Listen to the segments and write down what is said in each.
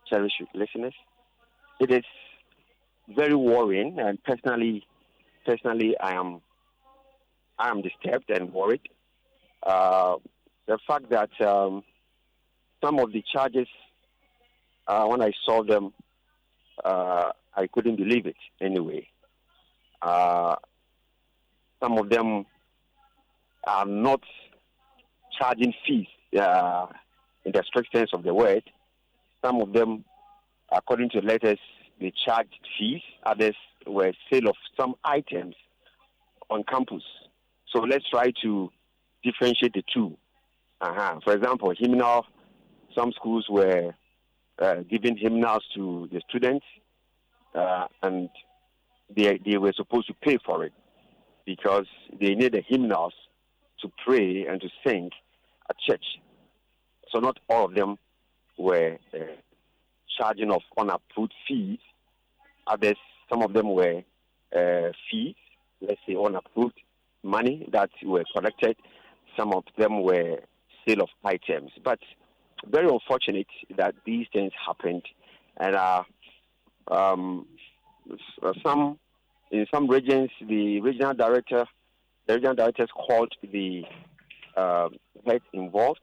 cherished listeners. It is very worrying, and personally, I am disturbed and worried. Uh, the fact that some of the charges, when I saw them, I couldn't believe it. Anyway, uh, some of them are not charging fees in the strict sense of the word. Some of them, according to letters, they charged fees. Others were sale of some items on campus. So let's try to differentiate the two. For example, hymnal, some schools were giving hymnals to the students, and they were supposed to pay for it because they needed hymnals to pray and to sing at church. So not all of them were charging of unapproved fees. Others, some of them were fees, let's say unapproved money that were collected. Some of them were sale of items. But very unfortunate that these things happened. And some in some regions, the regional directors called the head involved,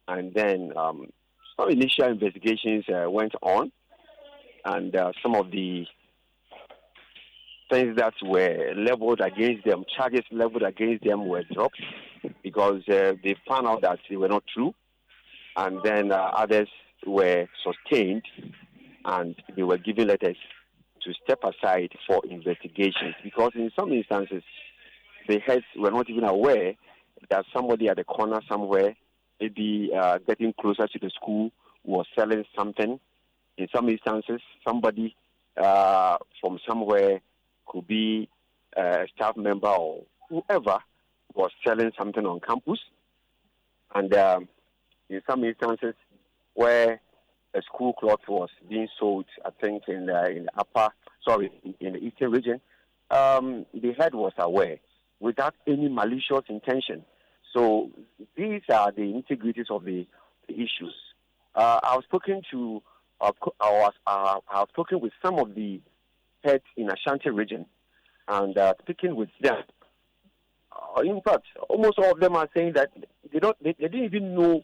and then some initial investigations went on, and some of the things that were leveled against them, charges leveled against them were dropped because they found out that they were not true, and then others were sustained, and they were given letters to step aside for investigations because in some instances the heads were not even aware that somebody at the corner somewhere, maybe getting closer to the school, was selling something. In some instances, somebody from somewhere, could be a staff member or whoever, was selling something on campus. And in some instances where a school cloth was being sold, I think in the in the eastern region, the head was aware without any malicious intention. So these are the integrities of the issues. I've spoken with some of the heads in Ashanti region, and speaking with them. In fact, almost all of them are saying that they didn't even know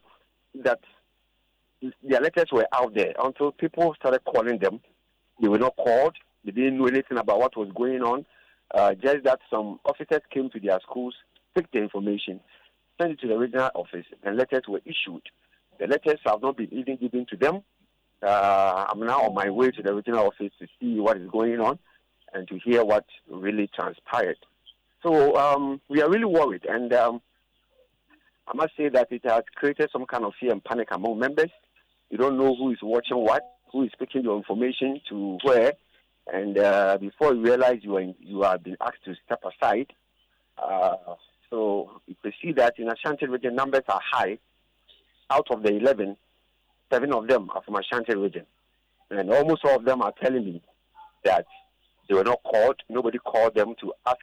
that their letters were out there until people started calling them. They were not called. They didn't know anything about what was going on. Just that some officers came to their schools, took the information, sent it to the regional office, and letters were issued. The letters have not been even given to them. I'm now on my way to the regional office to see what is going on and to hear what really transpired. So we are really worried, and I must say that it has created some kind of fear and panic among members. You don't know who is watching what, who is speaking your information to where, and before you realize you are being asked to step aside. So you can see that in Ashanti region, numbers are high. Out of the 11, 7 of them are from Ashanti region. And almost all of them are telling me that they were not called. Nobody called them to ask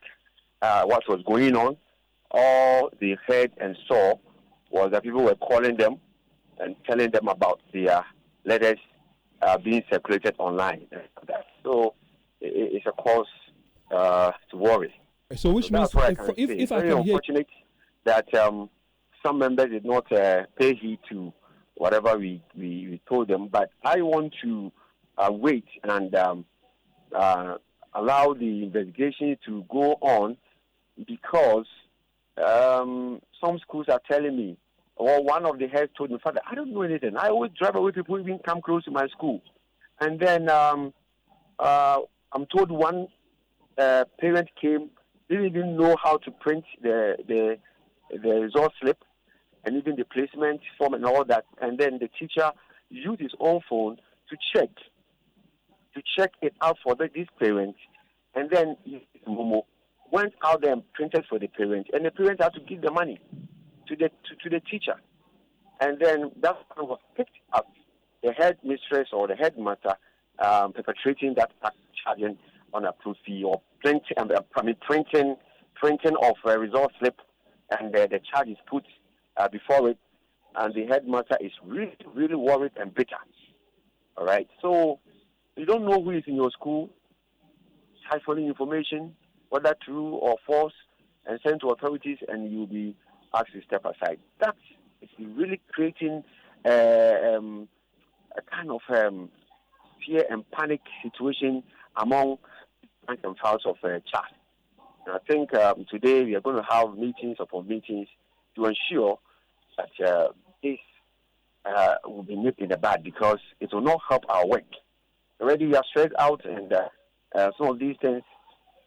what was going on. All they heard and saw was that people were calling them and telling them about their letters being circulated online. So it's a cause to worry. So which means, if I very can hear, unfortunate that some members did not pay heed to whatever we told them. But I want to wait and allow the investigation to go on because some schools are telling me, or one of the heads told me, Father, I don't know anything. I always drive away people who even come close to my school. And then I'm told one parent came, didn't even know how to print the result slip and even the placement form and all that. And then the teacher used his own phone to check it out for these parents. And then Momo went out there and printed for the parents, and the parents had to give the money to the teacher. And then that was picked up. The headmistress or the headmaster perpetrating that act, charging on a proof fee or printing of a result slip, and the charge is put before it, and the headmaster is really, really worried and bitter All right. So you don't know who is in your school, siphoning information, whether true or false, and sent to authorities, and you'll be asked to step aside. That is really creating a kind of fear and panic situation among rank and files of CHAS. And I think today we are going to have meetings upon meetings to ensure that this will be nipped in the bud, because it will not help our work. Already we are stressed out, and some of these things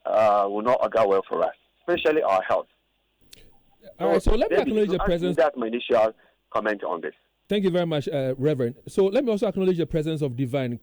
will not augur well for us, especially our health. All right, so let me acknowledge the presence. That's my initial comment on this. Thank you very much, Reverend. So let me also acknowledge the presence of Divine.